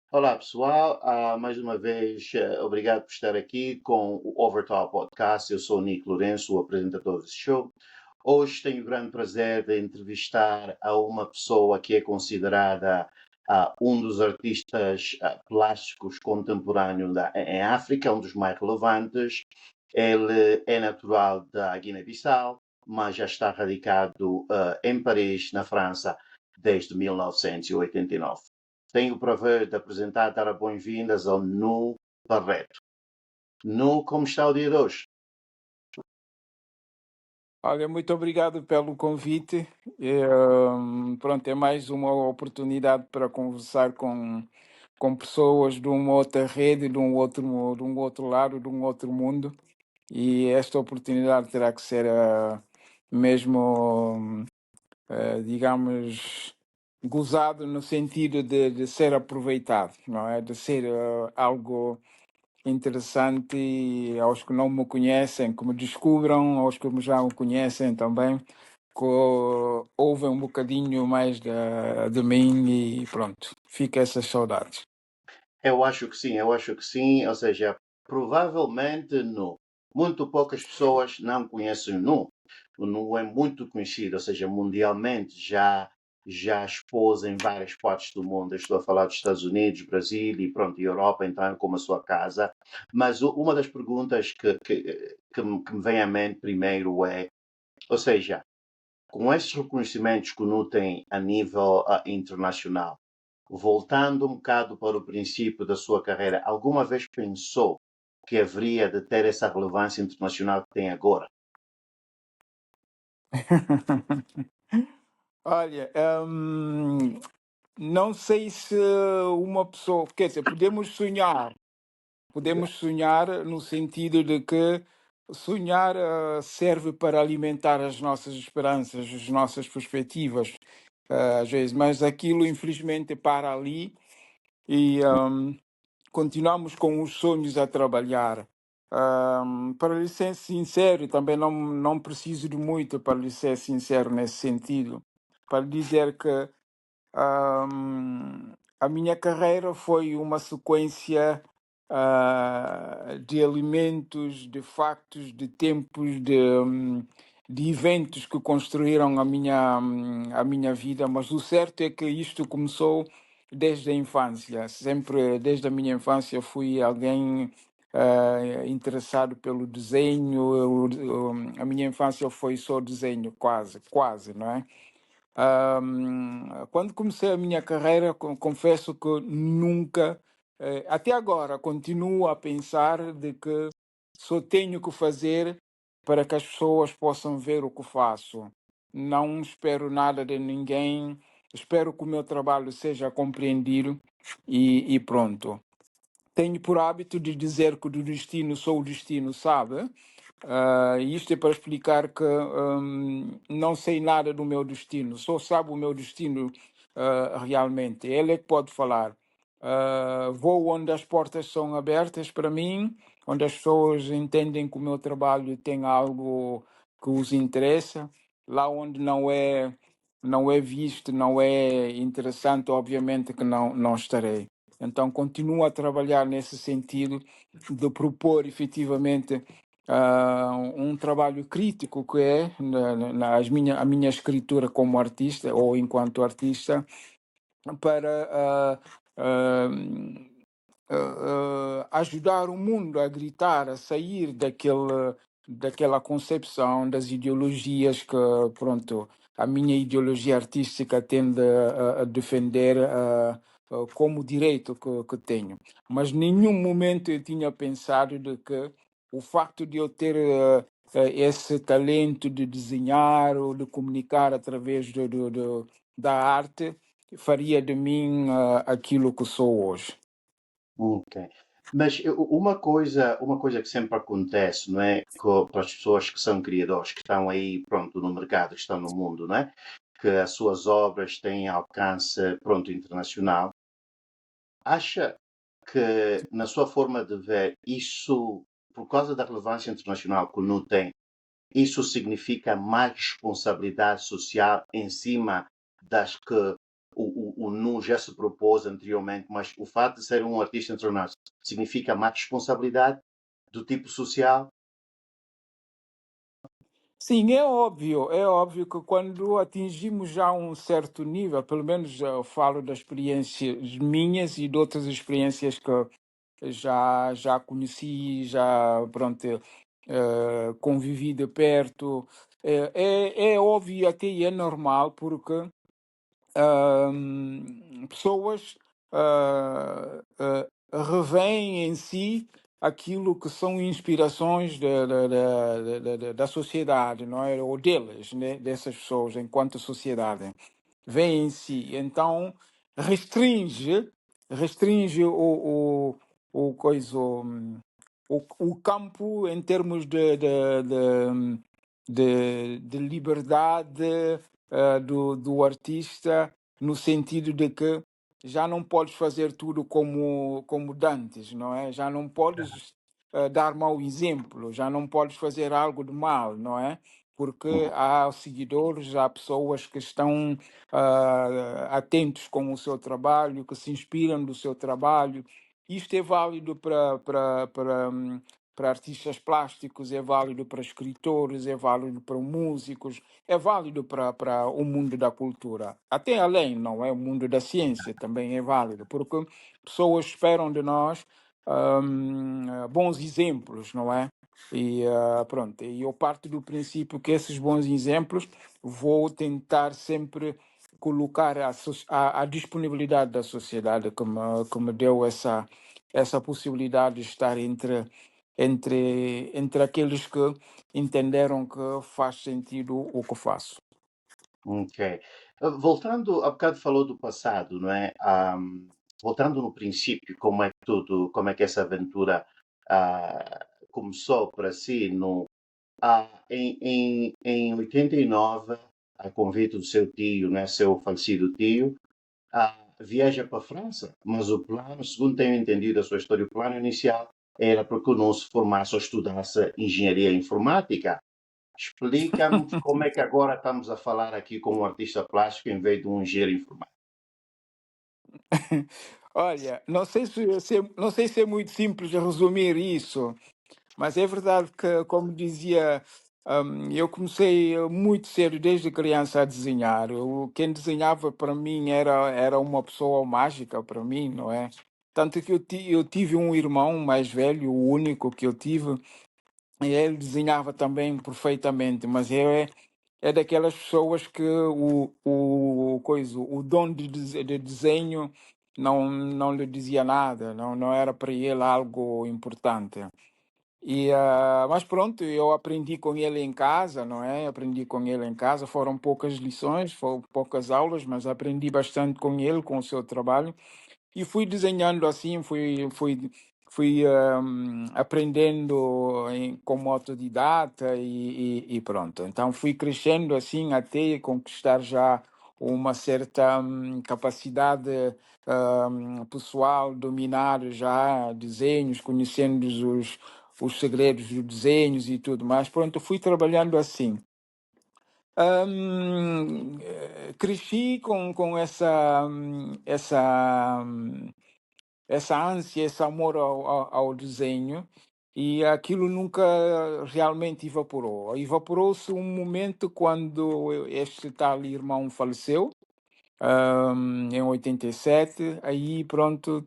Olá pessoal, mais uma vez obrigado por estar aqui com o Overtalk Podcast. Eu sou o Nico Lourenço, o apresentador desse show. Hoje tenho o grande prazer de entrevistar a uma pessoa que é considerada um dos artistas plásticos contemporâneos em África, um dos mais relevantes. Ele é natural da Guiné-Bissau, mas já está radicado em Paris, na França, desde 1989. Tenho o prazer de apresentar, dar as boas-vindas ao Nu Barreto. Nu, como está o dia de hoje? Olha, muito obrigado pelo convite. Pronto, é mais uma oportunidade para conversar com pessoas de uma outra rede, de um outro lado, de um outro mundo. E esta oportunidade terá que ser mesmo, digamos, gozado no sentido de ser aproveitado, não é? De ser algo interessante e aos que não me conhecem, que me descubram, aos que já me conhecem também, que ouvem um bocadinho mais de mim e pronto, fica essas saudades. Eu acho que sim, eu acho que sim. Ou seja, provavelmente Nu. Muito poucas pessoas não conhecem o Nu. O Nu é muito conhecido, ou seja, mundialmente já expôs em várias partes do mundo. Eu estou a falar dos Estados Unidos, Brasil e pronto, e Europa, então é como a sua casa. Mas uma das perguntas que me vem à mente primeiro é, ou seja, com esses reconhecimentos que o Nu tem a nível internacional, voltando um bocado para o princípio da sua carreira, alguma vez pensou que haveria de ter essa relevância internacional que tem agora? Olha, não sei se uma pessoa, quer dizer, podemos sonhar no sentido de que sonhar serve para alimentar as nossas esperanças, as nossas perspectivas, às vezes, mas aquilo infelizmente para ali e continuamos com os sonhos a trabalhar. Para lhe ser sincero, também não preciso de muito para lhe ser sincero nesse sentido, para lhe dizer que a minha carreira foi uma sequência de elementos, de factos, de tempos, de eventos que construíram a minha vida, mas o certo é que isto começou desde a infância. Sempre, desde a minha infância, fui alguém interessado pelo desenho. A minha infância foi só desenho, quase, quase, não é? Quando comecei a minha carreira, confesso que nunca, até agora, continuo a pensar de que só tenho que fazer para que as pessoas possam ver o que faço. Não espero nada de ninguém, espero que o meu trabalho seja compreendido e pronto. Tenho por hábito de dizer que do destino sou o destino, sabe? Isto é para explicar que não sei nada do meu destino, só sabe o meu destino realmente. Ele é que pode falar. Vou onde as portas são abertas para mim, onde as pessoas entendem que o meu trabalho tem algo que os interessa. Lá onde não é visto, não é interessante, obviamente que não estarei. Então continuo a trabalhar nesse sentido de propor efetivamente um trabalho crítico que é a minha escritura como artista ou enquanto artista para ajudar o mundo a gritar, a sair daquela concepção das ideologias que, pronto, a minha ideologia artística tende a defender como direito que tenho. Mas nenhum momento eu tinha pensado de que o facto de eu ter esse talento de desenhar ou de comunicar através da arte faria de mim aquilo que sou hoje. Ok. Mas uma coisa que sempre acontece, não é? Para as pessoas que são criadores, que estão aí, pronto, no mercado, que estão no mundo, não é? Que as suas obras têm alcance, pronto, internacional. Acha que, na sua forma de ver, isso, por causa da relevância internacional que o NU tem, isso significa mais responsabilidade social em cima das que o Nu já se propôs anteriormente, mas o fato de ser um artista internacional significa mais responsabilidade do tipo social? Sim, é óbvio que quando atingimos já um certo nível, pelo menos eu falo das experiências minhas e de outras experiências que já conheci, já pronto, convivi de perto, é óbvio até e é normal porque pessoas revêem em si aquilo que são inspirações da sociedade, não é? Ou delas, né? Dessas pessoas, enquanto sociedade. Vêem em si. Então, restringe, restringe o, coisa, o campo em termos de liberdade do artista, no sentido de que já não podes fazer tudo como dantes, não é? Já não podes dar mau exemplo, já não podes fazer algo de mal, não é? Porque há seguidores, há pessoas que estão atentos com o seu trabalho, que se inspiram do seu trabalho. Isto é válido para artistas plásticos, é válido para escritores, é válido para músicos, é válido para o mundo da cultura. Até além, não é? O mundo da ciência também é válido, porque pessoas esperam de nós bons exemplos, não é? E pronto, e eu parto do princípio que esses bons exemplos vou tentar sempre colocar à disponibilidade da sociedade que me deu essa possibilidade de estar entre aqueles que entenderam que faz sentido o que faço. Ok. Voltando, há bocado falou do passado, não é? Voltando no princípio, como é que essa aventura começou para si em 89, a convite do seu tio, né, seu falecido tio, viaja para a França, mas o plano, segundo tenho entendido a sua história, o plano inicial era para que o não se formasse ou estudasse engenharia informática. Explica-me como é que agora estamos a falar aqui com um artista plástico em vez de um engenheiro informático. Olha, não sei se é muito simples resumir isso, mas é verdade que, como dizia, eu comecei muito cedo, desde criança, a desenhar. Quem desenhava para mim era uma pessoa mágica para mim, não é? Tanto que eu tive um irmão mais velho, o único que eu tive, e ele desenhava também perfeitamente, mas é daquelas pessoas que o dom de desenho não lhe dizia nada, não era para ele algo importante. Mas pronto, eu aprendi com ele em casa, não é? Aprendi com ele em casa. Foram poucas lições, foram poucas aulas, mas aprendi bastante com ele, com o seu trabalho. E fui desenhando assim, fui aprendendo como autodidata e pronto. Então fui crescendo assim até conquistar já uma certa capacidade pessoal, dominar já desenhos, conhecendo os segredos dos desenhos e tudo mais. Pronto, fui trabalhando assim. Cresci com essa ânsia, esse amor ao desenho, e aquilo nunca realmente evaporou. Evaporou-se um momento quando este tal irmão faleceu, em 87. Aí pronto,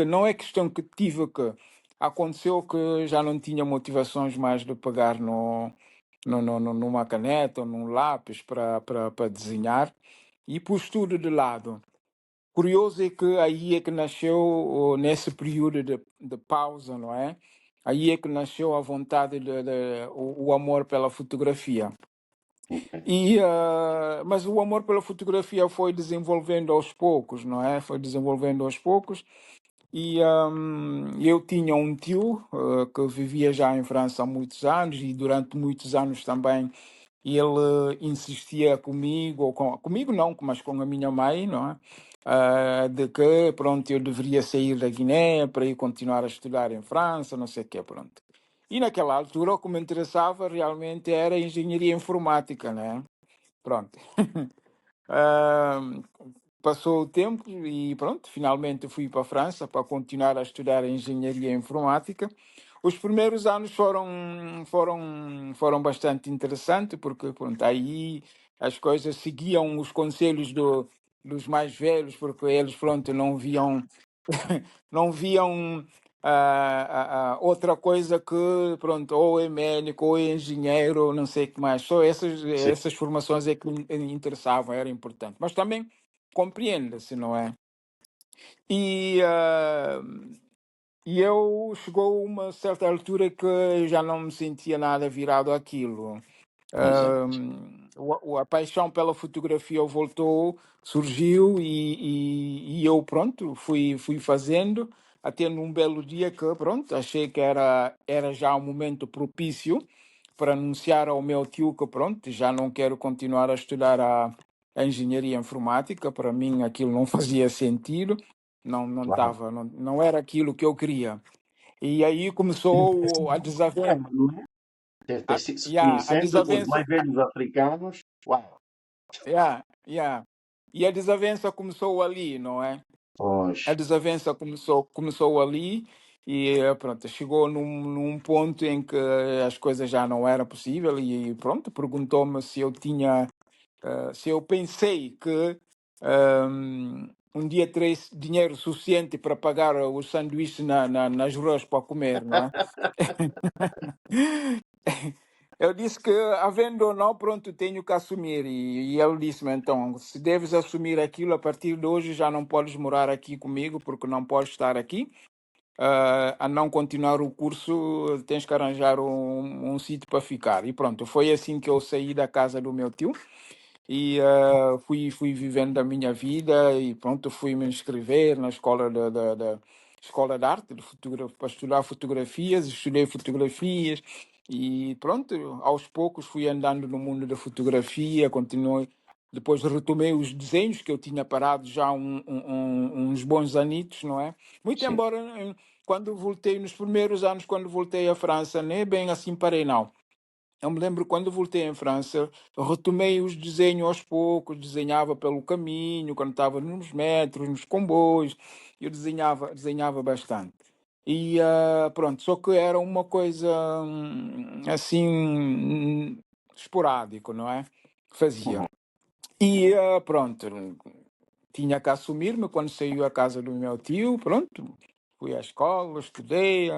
não é questão que tive que, aconteceu que já não tinha motivações mais de pegar numa caneta ou num lápis para desenhar, e pus tudo de lado. Curioso é que aí é que nasceu, nesse período de pausa, não é? Aí é que nasceu a vontade, o amor pela fotografia. Mas o amor pela fotografia foi desenvolvendo aos poucos, não é? Foi desenvolvendo aos poucos. Eu tinha um tio que vivia já em França há muitos anos, e durante muitos anos também ele insistia comigo, comigo não, mas com a minha mãe, não é? De que, pronto, eu deveria sair da Guiné para ir continuar a estudar em França, não sei o quê, pronto. E naquela altura o que me interessava realmente era a engenharia informática, né? Pronto. Ah, passou o tempo e pronto, finalmente fui para a França para continuar a estudar engenharia informática. Os primeiros anos foram bastante interessantes, porque pronto, aí as coisas seguiam os conselhos dos mais velhos, porque eles pronto, não viam outra coisa que, pronto, ou é médico, ou é engenheiro, ou não sei o que mais. Só Sim, essas formações é que me interessavam, era importante. Mas também compreende-se, não é? E, ah, e eu chegou uma certa altura que eu já não me sentia nada virado àquilo. exato. A paixão pela fotografia voltou, surgiu e eu, pronto, fui fazendo, até num belo dia que, pronto, achei que era já um momento propício para anunciar ao meu tio que, pronto, já não quero continuar a estudar a engenharia informática, para mim aquilo não fazia sentido, Uau. não era aquilo que eu queria. E aí começou a desavença. Não é? Ter sido, A conhecendo os desavença. mais velhos africanos, uau. Yeah, yeah. E a desavença começou ali, não é? A Pois, desavença começou ali e pronto, chegou num ponto em que as coisas já não eram possível e pronto, perguntou-me se eu tinha, se eu pensei que um dia terei dinheiro suficiente para pagar os sanduíches nas ruas para comer, não é? Eu disse que, havendo ou não, pronto, tenho que assumir. E ele disse-me, então, se deves assumir aquilo, a partir de hoje já não podes morar aqui comigo, porque não podes estar aqui. A não continuar o curso, tens que arranjar um sítio para ficar. E pronto, foi assim que eu saí da casa do meu tio e fui vivendo a minha vida e pronto, fui me inscrever na escola da escola de arte para estudar fotografias, estudei fotografias e pronto, aos poucos fui andando no mundo da fotografia, continuei, depois retomei os desenhos que eu tinha parado já uns bons anitos, não é? Muito sim. embora quando voltei, nos primeiros anos, quando voltei à França, nem bem assim parei, não. Eu me lembro quando voltei em França, eu retomei os desenhos aos poucos, desenhava pelo caminho, quando estava nos metros, nos comboios, eu desenhava bastante. E pronto, só que era uma coisa assim esporádico, não é? Fazia. Uhum. E pronto, tinha que assumir-me quando saiu a casa do meu tio, pronto. Fui à escola, estudei,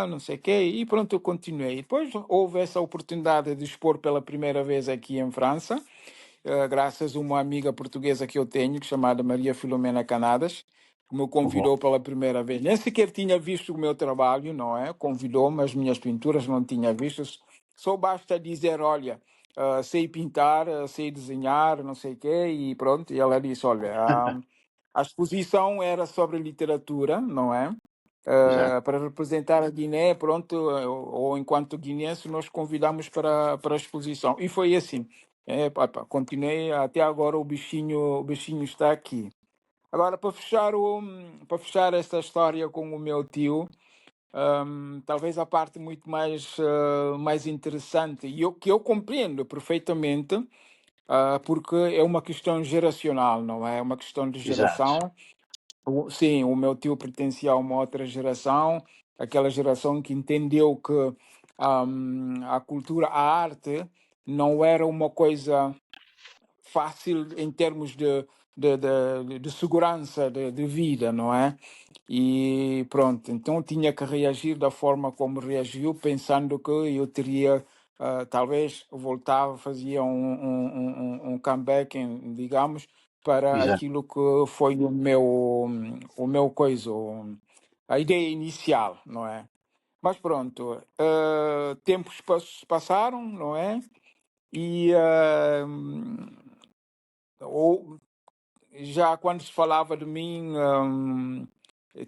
não sei o quê, e pronto, eu continuei. Depois houve essa oportunidade de expor pela primeira vez aqui em França, graças a uma amiga portuguesa que eu tenho, chamada Maria Filomena Canadas, que me Uhum. convidou pela primeira vez. Nem sequer tinha visto o meu trabalho, não é? Convidou-me, as minhas pinturas não tinha visto. Só basta dizer, olha, sei pintar, sei desenhar, não sei o quê, e pronto. E ela disse, olha, a exposição era sobre literatura, não é? Exato. Para representar a Guiné, pronto, ou enquanto guineense, nós convidamos para a exposição. E foi assim. Continuei até agora, o bichinho está aqui. Agora, para fechar esta história com o meu tio, talvez a parte muito mais interessante, que eu compreendo perfeitamente, porque é uma questão geracional, não é? É uma questão de Exato. geração. Sim, o meu tio pertencia a uma outra geração, aquela geração que entendeu que a cultura, a arte, não era uma coisa fácil em termos de segurança de vida, não é? E pronto, então tinha que reagir da forma como reagiu, pensando que eu teria, talvez voltava, fazia um comeback, digamos, para Exato. aquilo que foi o meu coisa, a ideia inicial, não é? Mas pronto, tempos passaram, não é? E ou, já quando se falava de mim,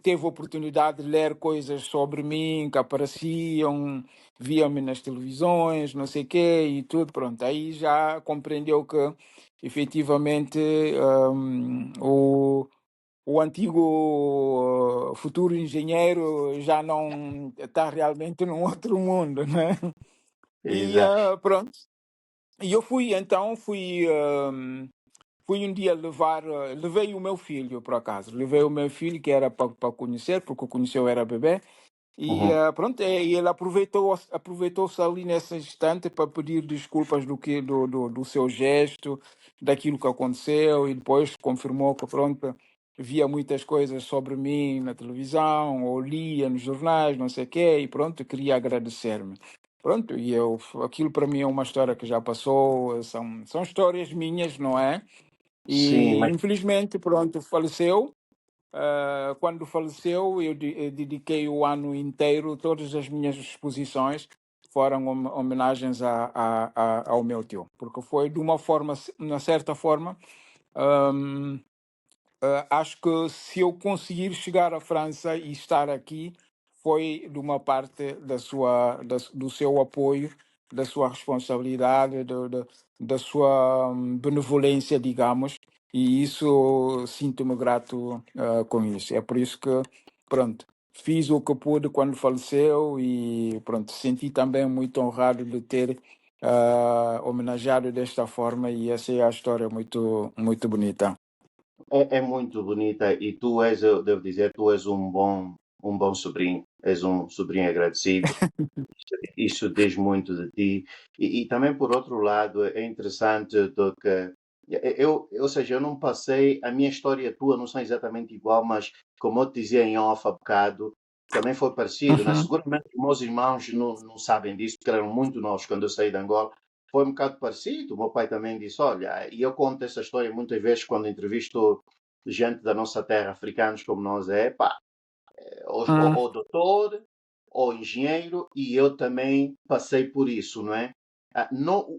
teve a oportunidade de ler coisas sobre mim que apareciam, via-me nas televisões, não sei o quê, e tudo, pronto. Aí já compreendeu que, efetivamente, o antigo futuro engenheiro já não está realmente num outro mundo, né? E Exato. pronto. E eu fui fui um dia levar, levei o meu filho, por acaso, levei o meu filho, que era para conhecer, porque o conheceu era bebê, e Uhum. pronto, e ele aproveitou-se ali nesse instante para pedir desculpas do seu gesto, daquilo que aconteceu, e depois confirmou que, pronto, via muitas coisas sobre mim na televisão, ou lia nos jornais, não sei o quê, e pronto, queria agradecer-me. Pronto, aquilo para mim é uma história que já passou, são histórias minhas, não é? Sim, E mas infelizmente, pronto, faleceu. Quando faleceu, eu dediquei o ano inteiro, todas as minhas exposições foram homenagens ao meu tio, porque foi de uma certa forma. hum, Acho que se eu conseguir chegar à França e estar aqui, foi de uma parte do seu apoio, da sua responsabilidade, da sua benevolência, digamos, e isso sinto-me grato com isso. É por isso que, pronto, fiz o que pude quando faleceu e, pronto, senti também muito honrado de ter homenageado desta forma e essa é a história muito, muito bonita. é muito bonita e tu és, eu devo dizer, tu és um bom sobrinho, és um sobrinho agradecido. Isso diz muito de ti. E também, por outro lado, é interessante do que ou seja, eu não passei, a minha história e a tua não são exatamente igual, mas como eu te dizia em off há bocado, também foi parecido, né? Uhum. Seguramente os meus irmãos não sabem disso, porque eram muito novos quando eu saí de Angola. Foi um bocado parecido. O meu pai também disse: Olha, e eu conto essa história muitas vezes quando entrevisto gente da nossa terra, africanos como nós, pá, Hum, ou doutor, ou engenheiro, e eu também passei por isso, não é?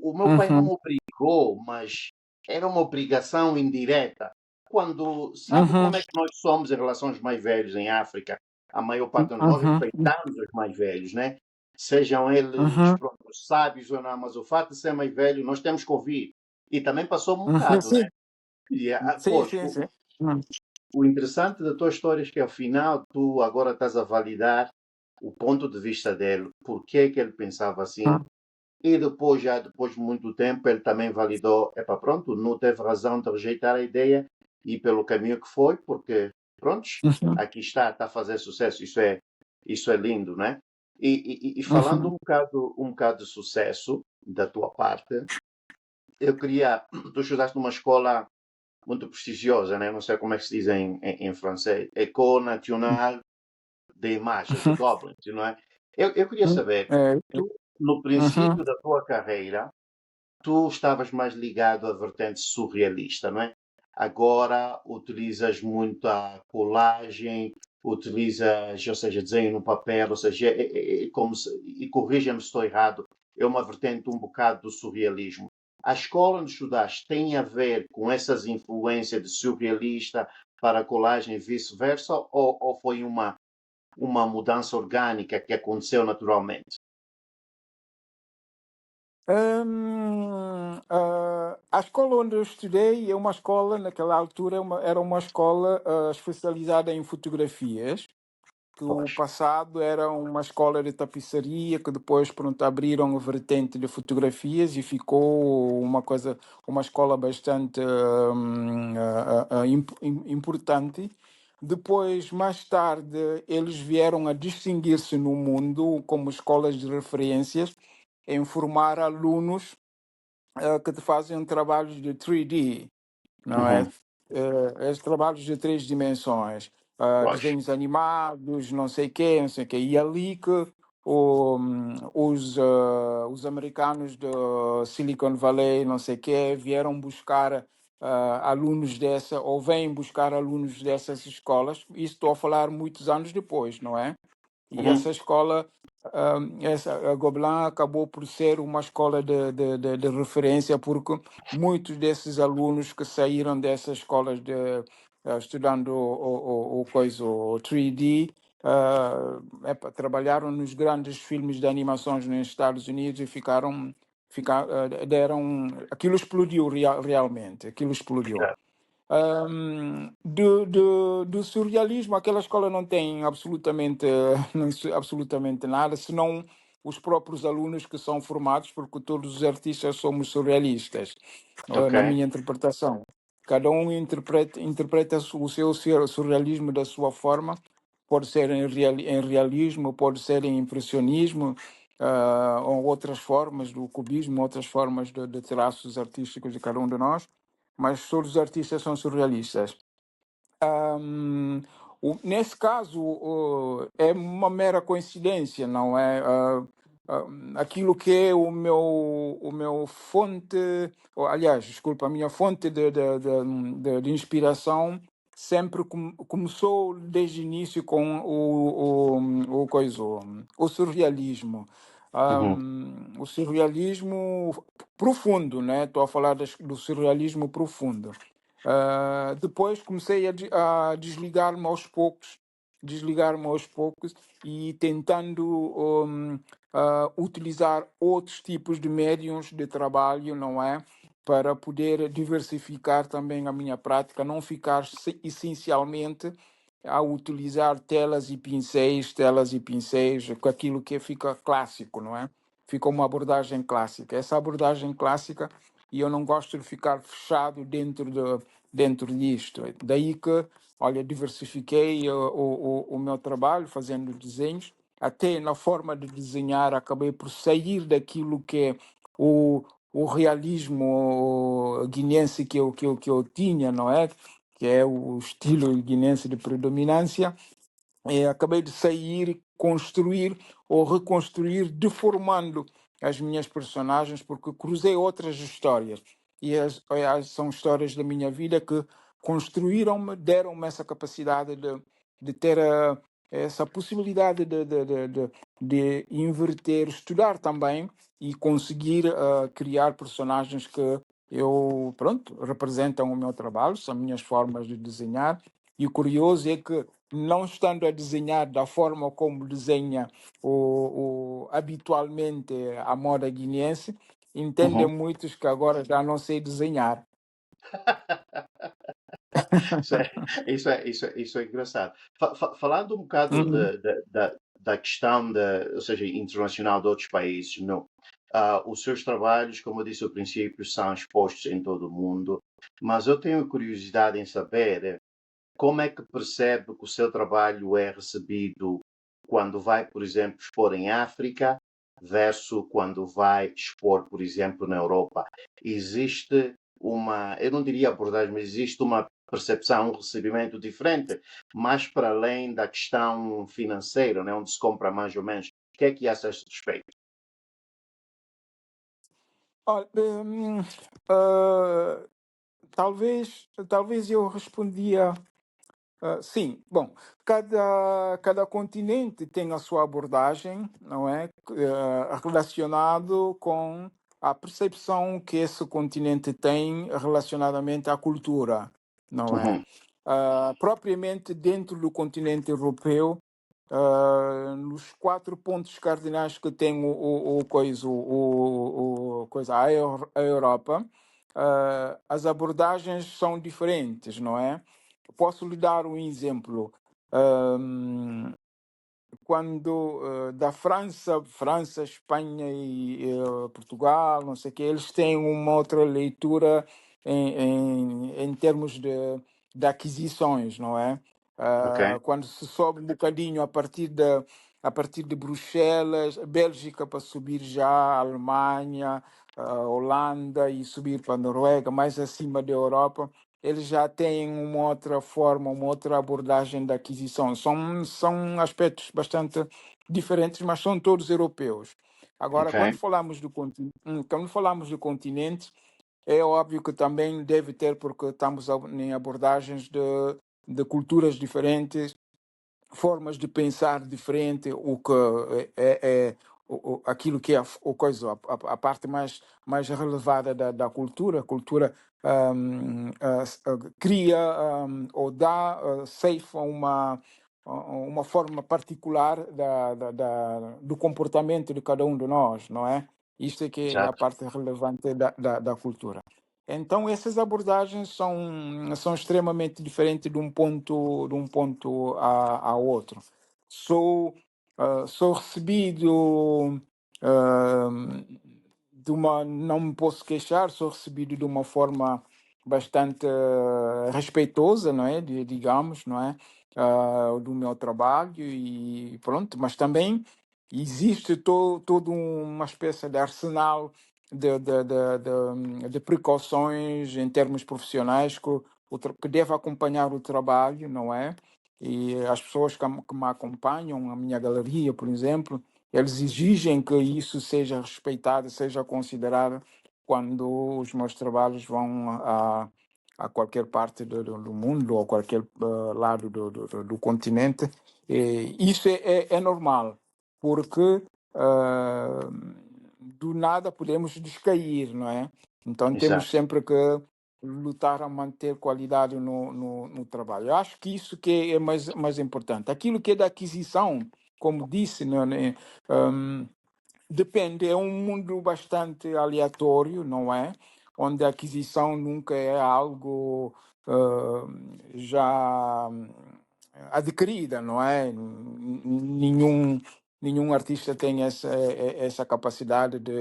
O meu pai não uhum, me obrigou, mas era uma obrigação indireta. Quando, sabe uhum, como é que nós somos em relação aos mais velhos em África? A maior parte de nós uhum, respeitamos os mais velhos, né? Sejam eles uhum, pronto, sábios ou não, mas o fato de ser mais velho, nós temos que ouvir. E também passou um uhum. bocado, né? Sim, E, sim, pois, sim, sim. Hum, o interessante da tua história é que, ao final, tu agora estás a validar o ponto de vista dele, porque é que ele pensava assim, hum, e depois, já depois de muito tempo, ele também validou, epá, pronto, não teve razão de rejeitar a ideia e pelo caminho que foi, porque, prontos, uhum, aqui está a fazer sucesso, isso é lindo, né? E falando uhum. um bocado de sucesso da tua parte, eu queria, tu estudaste numa escola muito prestigiosa, né? Não sei como é que se diz em francês, École Nationale de Imagens, de Dublin, não é? Eu queria saber, É, tu, no uhum. princípio da tua carreira, tu estavas mais ligado à vertente surrealista, não é? Agora utilizas muito a colagem, utilizas, ou seja, desenho no papel, ou seja, como se, e corrija-me se estou errado, é uma vertente um bocado do surrealismo. A escola onde estudaste tem a ver com essas influências de surrealista para a colagem e vice-versa, ou foi uma mudança orgânica que aconteceu naturalmente? A escola onde eu estudei é uma escola, naquela altura, era uma escola especializada em fotografias, que o Pois. passado era uma escola de tapiçaria, que depois, pronto, abriram a vertente de fotografias e ficou uma coisa, uma escola bastante importante. Depois, mais tarde, eles vieram a distinguir-se no mundo como escolas de referências em formar alunos que te fazem trabalhos de 3D, não é? Uhum. Esses trabalhos de três dimensões, Pois. desenhos animados, não sei quê, não sei quê. E ali que os americanos do Silicon Valley, não sei quê, vieram buscar alunos ou vêm buscar alunos dessas escolas. Isso estou a falar muitos anos depois, não é? E essa Uhum. escola, a Gobelin acabou por ser uma escola de referência, porque muitos desses alunos que saíram dessas escolas estudando o coisa, o 3D, trabalharam nos grandes filmes de animações nos Estados Unidos e aquilo explodiu realmente, aquilo explodiu. Certo. Do surrealismo, aquela escola não tem absolutamente, absolutamente nada, senão os próprios alunos que são formados, porque todos os artistas somos surrealistas, Ok. na minha interpretação. cada um interpreta o seu surrealismo da sua forma. Pode ser em realismo, pode ser em impressionismo, ou outras formas do cubismo, outras formas de traços artísticos de cada um de nós, mas todos os artistas são surrealistas. Ahm, Nesse caso, é uma mera coincidência, não é? Aquilo que é o meu fonte, ou, aliás, desculpa, a minha fonte de inspiração sempre começou desde o início com o surrealismo. Uhum, O surrealismo profundo, né? Estou a falar do surrealismo profundo. Depois comecei a desligar-me aos poucos e tentando utilizar outros tipos de médiums de trabalho, não é? Para poder diversificar também a minha prática, não ficar essencialmente a utilizar telas e pincéis, com aquilo que fica clássico, não é? Fica uma abordagem clássica. Essa abordagem clássica, e eu não gosto de ficar fechado dentro disto. Daí que, olha, diversifiquei o meu trabalho fazendo desenhos, até na forma de desenhar acabei por sair daquilo que é o realismo guinense que eu tinha, não é? Que é o estilo guinense de predominância. Acabei de sair, construir ou reconstruir, deformando as minhas personagens, porque cruzei outras histórias. E são histórias da minha vida que construíram-me, deram-me essa capacidade de ter essa possibilidade de inverter, estudar também e conseguir criar personagens que pronto, representam o meu trabalho, são minhas formas de desenhar. E o curioso é que, não estando a desenhar da forma como desenha habitualmente a moda guineense, entendem uhum. muitos que agora já não sei desenhar. Isso é, isso é engraçado. Falando um bocado Uhum. da questão, ou seja, internacional de outros países, não? Os seus trabalhos, como eu disse ao princípio, são expostos em todo o mundo, mas eu tenho curiosidade em saber como é que percebe que o seu trabalho é recebido quando vai, por exemplo, expor em África versus quando vai expor, por exemplo, na Europa. Existe eu não diria abordagem, mas existe uma percepção, um recebimento diferente, mais para além da questão financeira, né, onde se compra mais ou menos. O que é que acha a este respeito? Olha, ah, talvez eu respondia. Sim, bom, cada continente tem a sua abordagem, não é? Relacionado com a percepção que esse continente tem relacionadamente à cultura, não é? Uhum, Propriamente dentro do continente europeu, nos quatro pontos cardinais que tem a Europa, as abordagens são diferentes, não é? Posso lhe dar um exemplo. Ahm, Quando da França, Espanha e Portugal, não sei o quê, eles têm uma outra leitura em termos de aquisições, não é? ok, Quando se sobe um bocadinho a partir de Bruxelas, Bélgica para subir já, Alemanha, Holanda e subir para a Noruega, mais acima da Europa, eles já têm uma outra forma, uma outra abordagem da aquisição. São aspectos bastante diferentes, mas são todos europeus. Agora, quando ok, falamos do continente, é óbvio que também deve ter, porque estamos em abordagens de culturas diferentes, formas de pensar diferente, o que é aquilo que é a parte mais relevada da cultura. A cultura cria ou dá, ceifa uma forma particular do comportamento de cada um de nós, não é? Isto é que é a exato, parte relevante da cultura. Então, essas abordagens são extremamente diferentes de um ponto a outro. Sou recebido ah, não me posso queixar, sou recebido de uma forma bastante respeitosa, não é? Digamos, não é? Do meu trabalho e pronto, mas também existe toda uma espécie de arsenal de precauções em termos profissionais que deve acompanhar o trabalho, não é? E as pessoas que me acompanham, a minha galeria, por exemplo, eles exigem que isso seja respeitado, seja considerado quando os meus trabalhos vão a qualquer parte do mundo ou qualquer lado do continente. E isso é normal, porque do nada podemos descair, não é? Então temos Exato, sempre que lutar a manter qualidade no trabalho. Eu acho que isso que é mais importante. Aquilo que é da aquisição, como disse, não é? Hum, Depende, é um mundo bastante aleatório, não é? Onde a aquisição nunca é algo já adquirida, não é? Nenhum artista tem essa capacidade de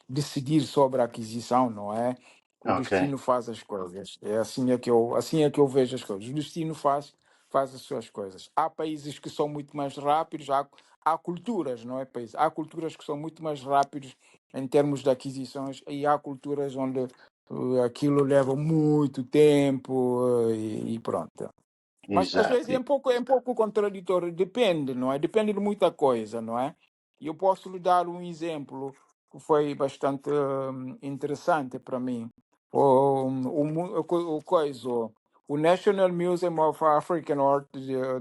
decidir sobre a aquisição, não é? O ok, destino faz as coisas. É assim é que eu vejo as coisas. O destino faz as suas coisas. Há países que são muito mais rápidos, há culturas, não é país? Há culturas que são muito mais rápidos em termos de aquisições e há culturas onde aquilo leva muito tempo e pronto. Mas às vezes exato. é um pouco contraditório, depende, não é? Depende de muita coisa, não é? E eu posso lhe dar um exemplo que foi bastante interessante para mim. O National Museum of African Art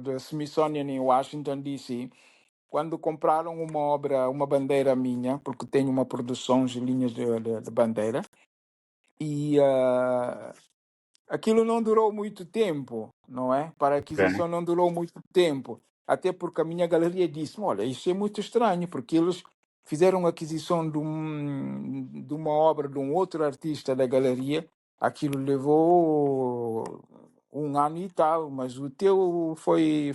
do Smithsonian em Washington, D.C., quando compraram uma obra, uma bandeira minha, porque tenho uma produção de linhas de bandeira, e aquilo não durou muito tempo, não é? Para a Ok. aquisição não durou muito tempo. Até porque a minha galeria disse: olha, isso é muito estranho, porque eles fizeram a aquisição de uma obra de um outro artista da galeria. Aquilo levou um ano e tal, mas o teu foi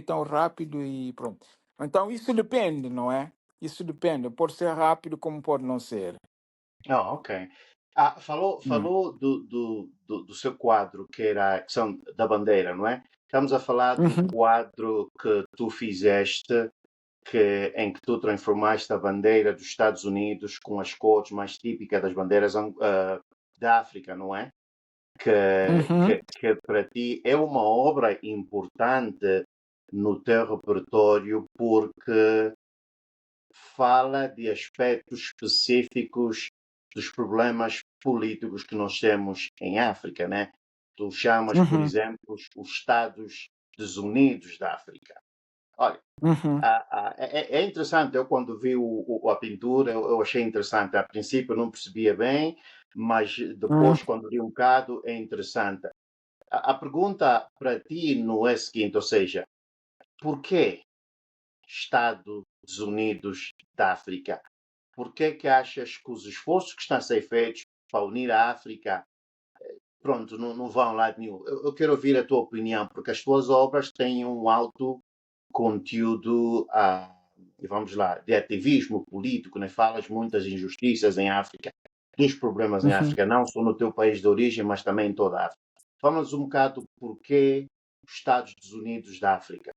tão rápido e pronto. Então isso depende, não é? Isso depende. Pode ser rápido como pode não ser. Ah, ok. Ah, falou, Hum. falou do seu quadro, que era a questão da bandeira, não é? Estamos a falar do Uhum, quadro que tu fizeste, em que tu transformaste a bandeira dos Estados Unidos com as cores mais típicas das bandeiras da África, não é? uhum, Que para ti é uma obra importante no teu repertório porque fala de aspectos específicos dos problemas políticos que nós temos em África, né? Tu chamas, por uhum, exemplo, os Estados Desunidos da África. Olha, uhum, é interessante. Eu, quando vi a pintura, eu achei interessante. A princípio, eu não percebia bem, mas uhum. depois, quando li um bocado, é interessante. A pergunta para ti não é a seguinte, ou seja, porquê Estados Unidos da África? Por que é que achas que os esforços que estão a ser feitos para unir a África, pronto, não vão a lado nenhum? Eu quero ouvir a tua opinião, porque as tuas obras têm um alto conteúdo, vamos lá, de ativismo político, né? Falas muitas injustiças em África, dos problemas em Uhum. África, não só no teu país de origem, mas também em toda a África. Fala-nos um bocado porquê os Estados Unidos da África.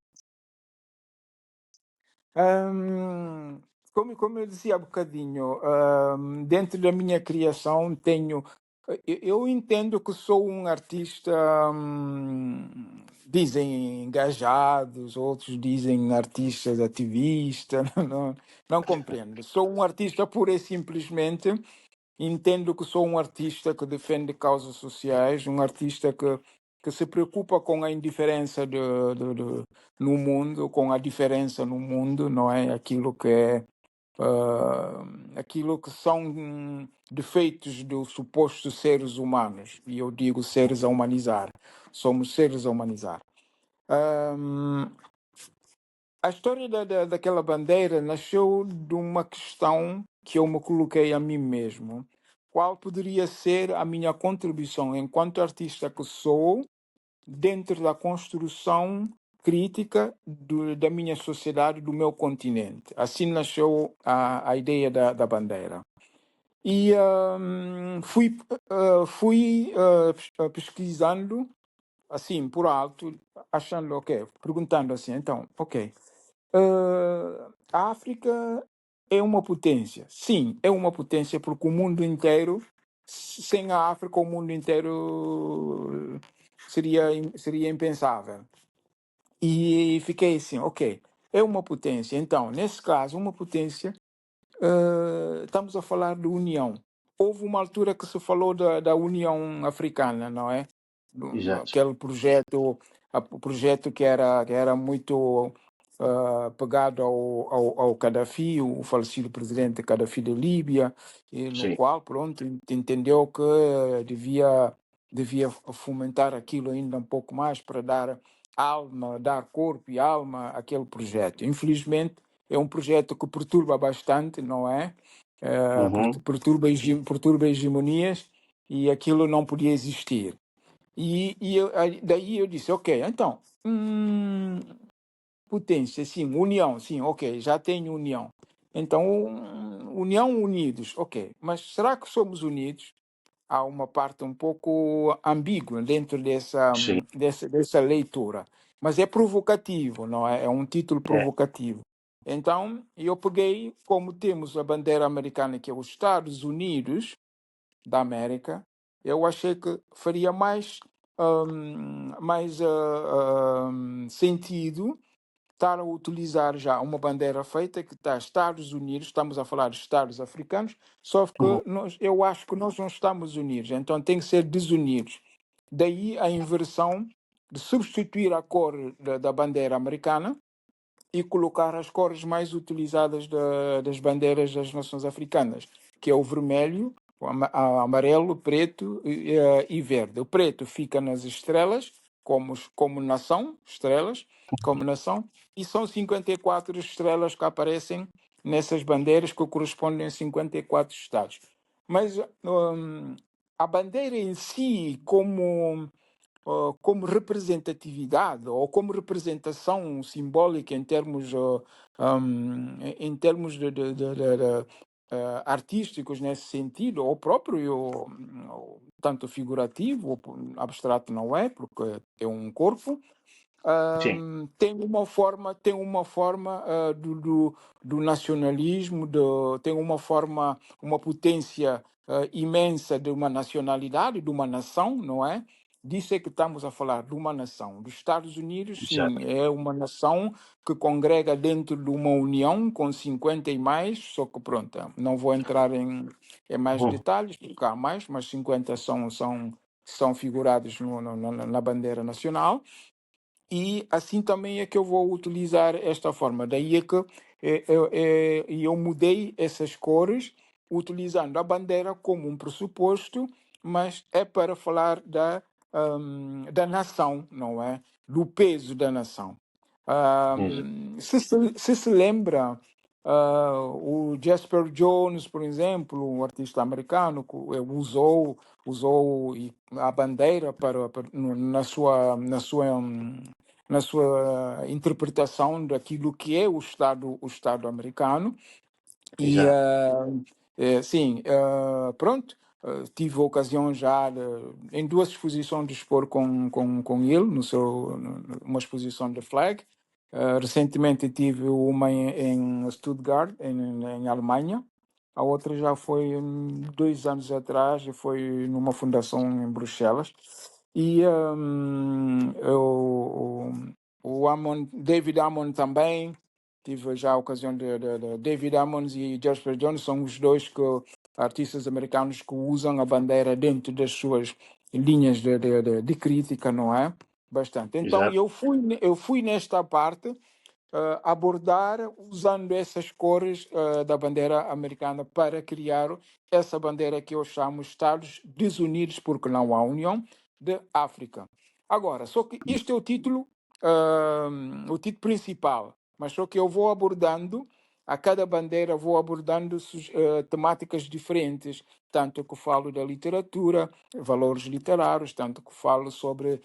Ahm, como eu dizia há bocadinho, dentro da minha criação tenho. Eu entendo que sou um artista, dizem engajados, outros dizem artistas ativistas, não compreendo. Sou um artista pura e simplesmente. Entendo que sou um artista que defende causas sociais, um artista que se preocupa com a indiferença no mundo, com a diferença no mundo, não é? Aquilo que são defeitos dos supostos seres humanos. E eu digo seres a humanizar. Somos seres a humanizar. Ahm, a história daquela bandeira nasceu de uma questão que eu me coloquei a mim mesmo. Qual poderia ser a minha contribuição enquanto artista que sou dentro da construção crítica da minha sociedade, do meu continente? Assim nasceu a ideia da bandeira. E fui pesquisando assim por alto, achando, ok, perguntando assim, então, ok, a África é uma potência. Sim, é uma potência porque o mundo inteiro, sem a África, o mundo inteiro seria impensável. E fiquei assim, ok, é uma potência. Então, nesse caso, uma potência, estamos a falar de união. Houve uma altura que se falou da União Africana, não é? Exato. Aquele projeto, o projeto que era muito pegado ao Gaddafi, o falecido presidente Gaddafi da Líbia, e no Sim. qual, pronto, entendeu que devia fomentar aquilo ainda um pouco mais para dar alma, dar corpo e alma àquele projeto. Infelizmente, é um projeto que perturba bastante, não é? Uhum. Perturba hegemonias e aquilo não podia existir. Daí eu disse, ok, então, potência, sim, união, sim, ok, já tenho união. Então, união unidos, ok, mas será que somos unidos? Há uma parte um pouco ambígua dentro Sim. dessa leitura, mas é provocativo, não é? É um título É. provocativo. Então, eu peguei, como temos a bandeira americana, que é os Estados Unidos da América, eu achei que faria mais sentido estar a utilizar já uma bandeira feita que está Estados Unidos, estamos a falar de Estados africanos, só que Uhum. eu acho que nós não estamos unidos, então tem que ser desunidos. Daí a inversão de substituir a cor da bandeira americana e colocar as cores mais utilizadas das bandeiras das nações africanas, que é o vermelho, o amarelo, preto e verde. O preto fica nas estrelas, como nação, estrelas, como nação, e são 54 estrelas que aparecem nessas bandeiras que correspondem a 54 estados. Mas a bandeira em si, como representatividade ou como representação simbólica em termos artísticos nesse sentido, ou próprio, tanto figurativo, ou abstrato não é, porque é um corpo, Sim. tem uma forma do nacionalismo, tem uma potência imensa de uma nacionalidade, de uma nação, não é? Disso é que estamos a falar, de uma nação. Dos Estados Unidos, sim, Exato. é uma nação que congrega dentro de uma união com 50 e mais, só que pronto, não vou entrar em mais Uhum. detalhes, porque há mais, mas 50 são figurados na bandeira nacional. E assim também é que eu vou utilizar esta forma. Daí é que eu mudei essas cores, utilizando a bandeira como um pressuposto, mas é para falar da nação, não é? Do peso da nação. Exato. Se lembra, o Jasper Jones, por exemplo, um artista americano, que usou a bandeira na sua interpretação daquilo que é o Estado americano. E, Exato. sim, pronto, tive a ocasião já em duas exposições de expor com ele, uma exposição de flag. Recentemente tive uma em Stuttgart, em Alemanha. A outra já foi 2 anos atrás, e foi numa fundação em Bruxelas. E o David Hammond também. Tive já a ocasião de David Hammond e Jasper Jones, são os dois artistas americanos que usam a bandeira dentro das suas linhas de crítica, não é? Bastante. Então, Exato. eu fui nesta parte abordar usando essas cores da bandeira americana para criar essa bandeira que eu chamo Estados Desunidos, porque não há União, de África. Agora, só que este é o título principal, mas só que eu vou abordando, a cada bandeira vou abordando temáticas diferentes, tanto que falo da literatura, valores literários, tanto que falo sobre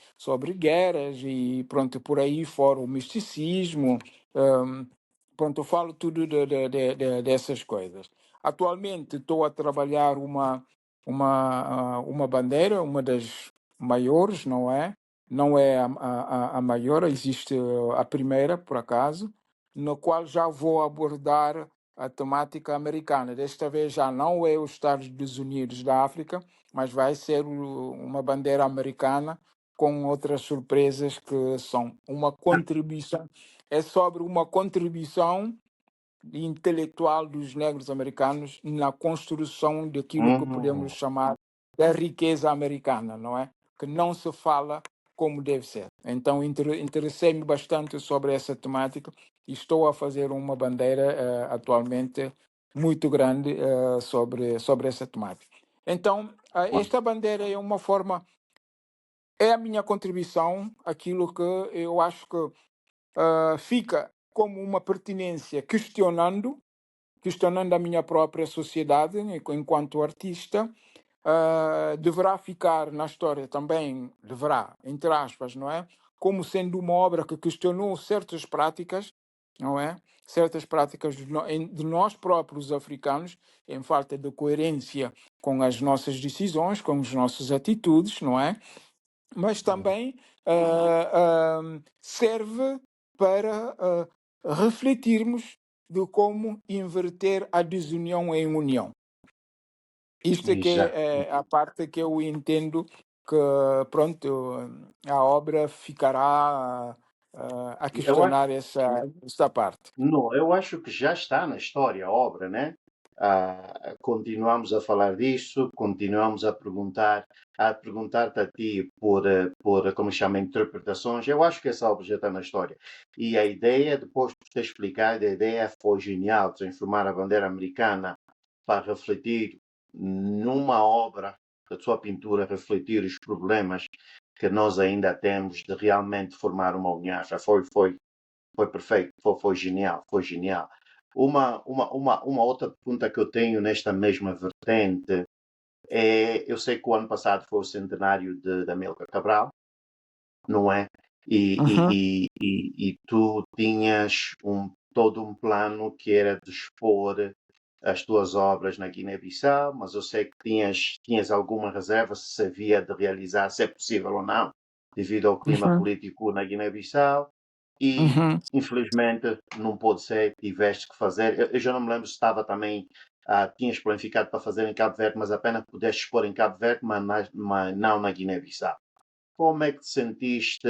guerras e pronto, por aí fora, o misticismo, pronto, eu falo tudo dessas coisas. Atualmente estou a trabalhar uma bandeira, uma das maiores, não é? Não é a maior, existe a primeira, por acaso, no qual já vou abordar a temática americana. Desta vez já não é os Estados Unidos da África, mas vai ser uma bandeira americana com outras surpresas que são uma contribuição, é sobre uma contribuição intelectual dos negros americanos na construção daquilo que podemos Hum, chamar da riqueza americana, não é? Que não se fala como deve ser. Então interessei-me bastante sobre essa temática e estou a fazer uma bandeira atualmente muito grande sobre essa temática. Então, uau, esta bandeira é uma forma, é a minha contribuição, aquilo que eu acho que fica como uma pertinência questionando a minha própria sociedade enquanto artista, deverá ficar na história também, deverá, entre aspas, não é? Como sendo uma obra que questionou certas práticas, não é? Certas práticas de nós próprios africanos, em falta de coerência com as nossas decisões, com as nossas atitudes, não é? Mas também serve para refletirmos de como inverter a desunião em união. Isto é que exato. é a parte que eu entendo que, pronto, a obra ficará a Eu acho, questionar essa parte. não, eu acho que já está na história a obra, né? Continuamos a falar disso, continuamos a perguntar-te a ti por, como chama, interpretações. Eu acho que essa obra já está na história. E a ideia, depois de ter explicado, a ideia foi genial, transformar a bandeira americana para refletir numa obra, da sua pintura, refletir os problemas que nós ainda temos de realmente formar uma união. Foi perfeito, foi genial, foi genial. Uma outra pergunta que eu tenho nesta mesma vertente é, eu sei que o ano passado foi o centenário de Amílcar Cabral, não é? Uhum, E tu tinhas todo um plano que era de expor as tuas obras na Guiné-Bissau, mas eu sei que tinhas alguma reserva se havia de realizar, se é possível ou não, devido ao clima uhum, político na Guiné-Bissau. E, uhum. infelizmente, não pôde ser, tiveste que fazer. Eu já não me lembro se estava também, tinhas planificado para fazer em Cabo Verde, mas apenas pudeste expor em Cabo Verde, mas não na Guiné-Bissau. Como é que te sentiste,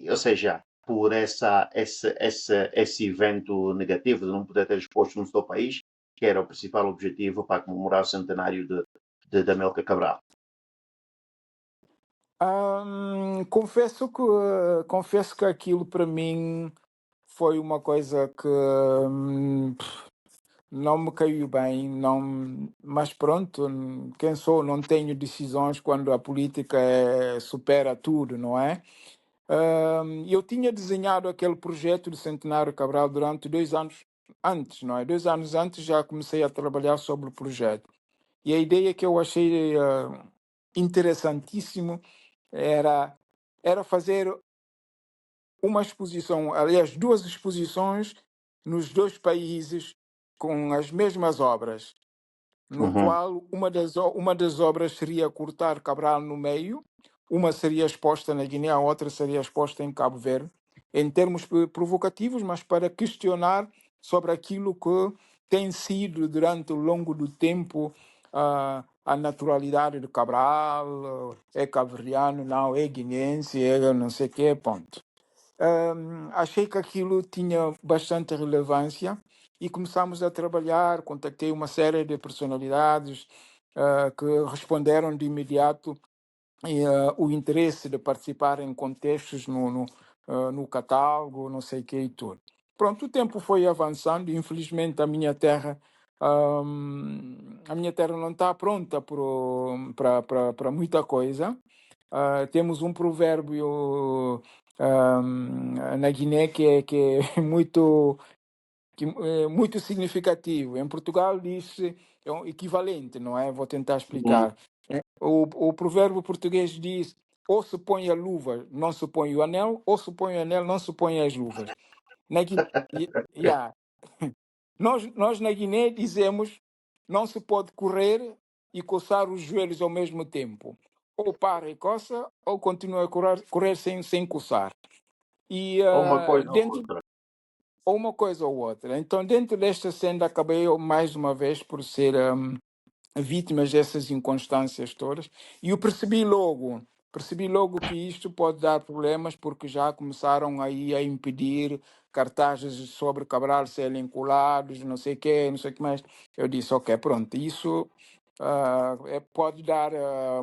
ou seja, por esse evento negativo de não poder ter exposto no seu país, que era o principal objetivo para comemorar o centenário de Amílcar Cabral? Confesso que aquilo para mim foi uma coisa que não me caiu bem, não, mas pronto, quem sou, não tenho decisões quando a política supera tudo, não é? Eu tinha desenhado aquele projeto do Centenário Cabral durante 2 anos antes, não é? 2 anos antes já comecei a trabalhar sobre o projeto. E a ideia que eu achei interessantíssimo era, era fazer uma exposição, aliás, duas exposições nos dois países com as mesmas obras, no Uhum, qual uma das obras seria cortar Cabral no meio, uma seria exposta na Guiné, a outra seria exposta em Cabo Verde, em termos provocativos, mas para questionar sobre aquilo que tem sido durante o longo do tempo a naturalidade de Cabral, é cabo-verdiano, não, é guineense, é não sei o quê, ponto. Achei que aquilo tinha bastante relevância e começámos a trabalhar. Contactei uma série de personalidades que responderam de imediato e, o interesse de participar em contextos no catálogo, não sei o que e tudo. Pronto, o tempo foi avançando e infelizmente a minha terra não está pronta para muita coisa. Temos um provérbio na Guiné que é muito significativo. Em Portugal diz é um equivalente, não é? Vou tentar uhum. explicar. O provérbio português diz: ou se põe a luva, não se põe o anel, ou se põe o anel, não se põe as luvas. Na Guiné, yeah. Nós na Guiné dizemos não se pode correr e coçar os joelhos ao mesmo tempo. Ou para e coça, ou continua a correr sem coçar. E Ou uma coisa ou dentro outra. ou uma coisa ou outra. Então, dentro desta cena, acabei eu, mais uma vez por ser vítimas dessas inconstâncias todas. E eu percebi logo que isto pode dar problemas, porque já começaram aí a impedir cartazes sobre Cabral serem colados, não sei o quê, não sei o que mais. Eu disse, ok, pronto, isso pode dar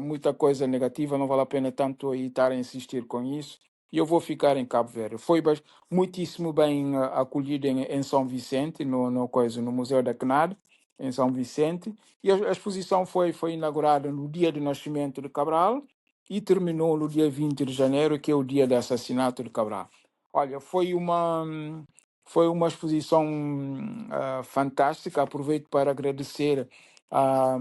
muita coisa negativa, não vale a pena tanto aí estar a insistir com isso. E eu vou ficar em Cabo Verde. Foi muitíssimo bem acolhido em São Vicente, no Museu da CNAD, em São Vicente. E a exposição foi inaugurada no dia do nascimento de Cabral e terminou no dia 20 de janeiro, que é o dia do assassinato de Cabral. Olha, foi uma exposição fantástica. Aproveito para agradecer a,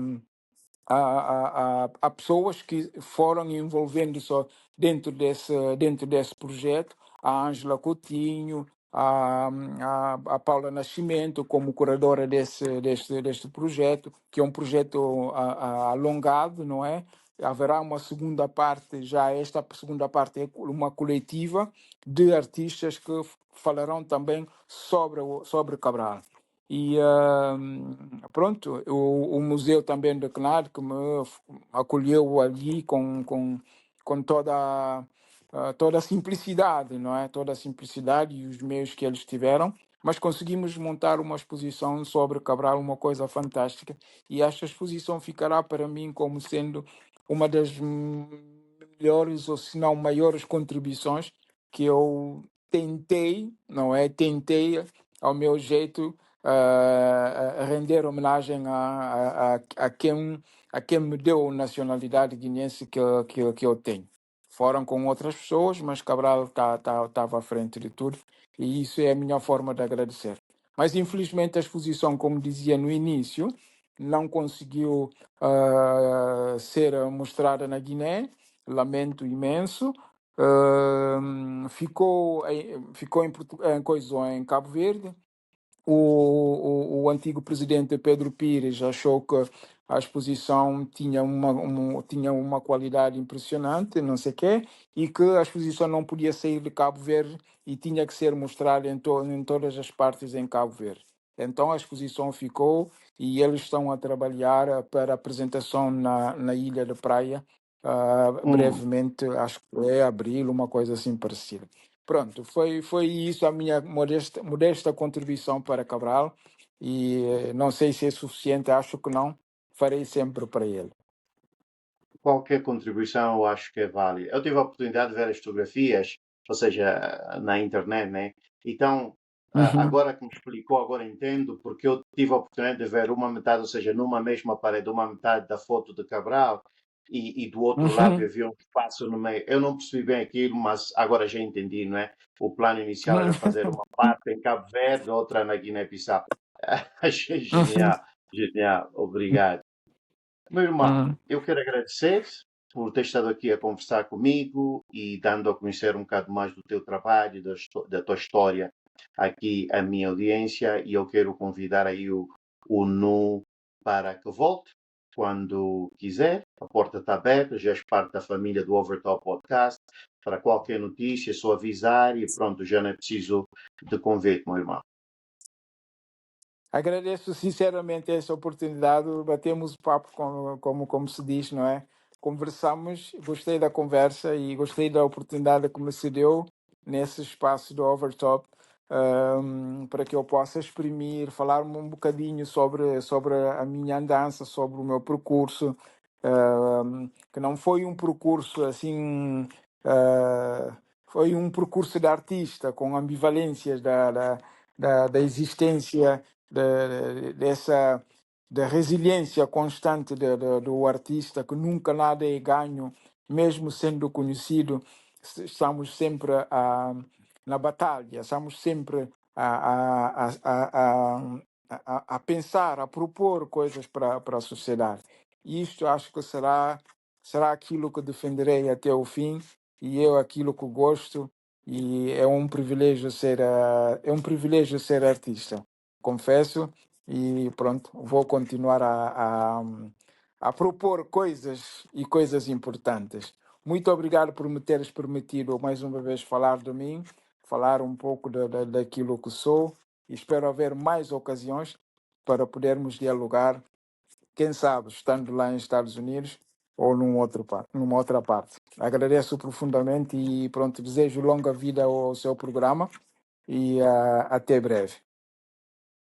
há pessoas que foram envolvendo só dentro desse projeto, a Ângela Coutinho, a Paula Nascimento como curadora deste projeto, que é um projeto alongado, não é? Haverá uma segunda parte, já esta segunda parte é uma coletiva de artistas que falarão também sobre Cabral. E pronto, o museu também de CNAD, que me acolheu ali com toda a simplicidade, não é? Toda a simplicidade e os meios que eles tiveram, mas conseguimos montar uma exposição sobre Cabral, uma coisa fantástica, e esta exposição ficará para mim como sendo uma das melhores, ou se não maiores contribuições que eu tentei, não é? Tentei ao meu jeito a render homenagem a quem me deu a nacionalidade guinense que eu tenho. Foram com outras pessoas, mas Cabral estava à frente de tudo, e isso é a minha forma de agradecer. Mas infelizmente a exposição, como dizia no início, não conseguiu ser mostrada na Guiné, lamento imenso. Ficou em Cabo Verde. O antigo presidente Pedro Pires achou que a exposição tinha uma qualidade impressionante, não sei o quê, e que a exposição não podia sair de Cabo Verde e tinha que ser mostrada em todas as partes em Cabo Verde. Então a exposição ficou e eles estão a trabalhar para a apresentação na Ilha de Praia, Hum. brevemente, acho que é abril, uma coisa assim parecida. Pronto, foi isso a minha modesta contribuição para Cabral, e não sei se é suficiente, acho que não, farei sempre para ele. Qualquer contribuição eu acho que é válida. Eu tive a oportunidade de ver as fotografias, ou seja, na internet, né? Então, Uhum, agora que me explicou, agora entendo, porque eu tive a oportunidade de ver uma metade, ou seja, numa mesma parede, uma metade da foto de Cabral e do outro lado uhum, havia um espaço no meio. Eu não percebi bem aquilo, mas agora já entendi, não é? O plano inicial era fazer uma parte em Cabo Verde, outra na Guiné-Bissau. Achei uhum, genial, genial, obrigado. Meu irmão, uhum. eu quero agradecer por ter estado aqui a conversar comigo e dando a conhecer um bocado mais do teu trabalho, da tua história aqui à minha audiência, e eu quero convidar aí o Nu para que volte quando quiser. A porta está aberta, já és parte da família do Overtop Podcast. Para qualquer notícia, é só avisar e pronto, já não é preciso de convite, meu irmão. Agradeço sinceramente essa oportunidade, batemos papo, como se diz, não é? Conversamos, gostei da conversa e gostei da oportunidade que me se deu nesse espaço do Overtop, para que eu possa exprimir, falar um bocadinho sobre a minha andança, sobre o meu percurso, que não foi um percurso assim, foi um percurso de artista, com ambivalências da existência dessa da resiliência constante do artista, que nunca nada é ganho, mesmo sendo conhecido, estamos sempre na batalha, estamos sempre a pensar, a propor coisas para a sociedade. E isto acho que será aquilo que defenderei até o fim, e eu aquilo que gosto, e é um privilégio ser artista. confesso, e pronto, vou continuar a propor coisas e coisas importantes. Muito obrigado por me teres permitido mais uma vez falar de mim, falar um pouco daquilo que sou, e espero haver mais ocasiões para podermos dialogar, quem sabe, estando lá nos Estados Unidos ou numa outra parte. Agradeço profundamente e pronto, desejo longa vida ao seu programa e até breve.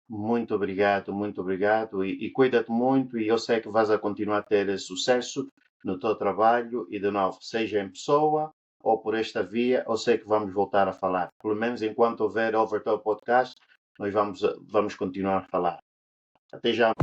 Muito obrigado, muito obrigado. E cuida-te muito e eu sei que vais a continuar a ter sucesso no teu trabalho e, de novo, seja em pessoa ou por esta via, eu sei que vamos voltar a falar. Pelo menos enquanto houver Overtop Podcast, nós vamos continuar a falar. Até já.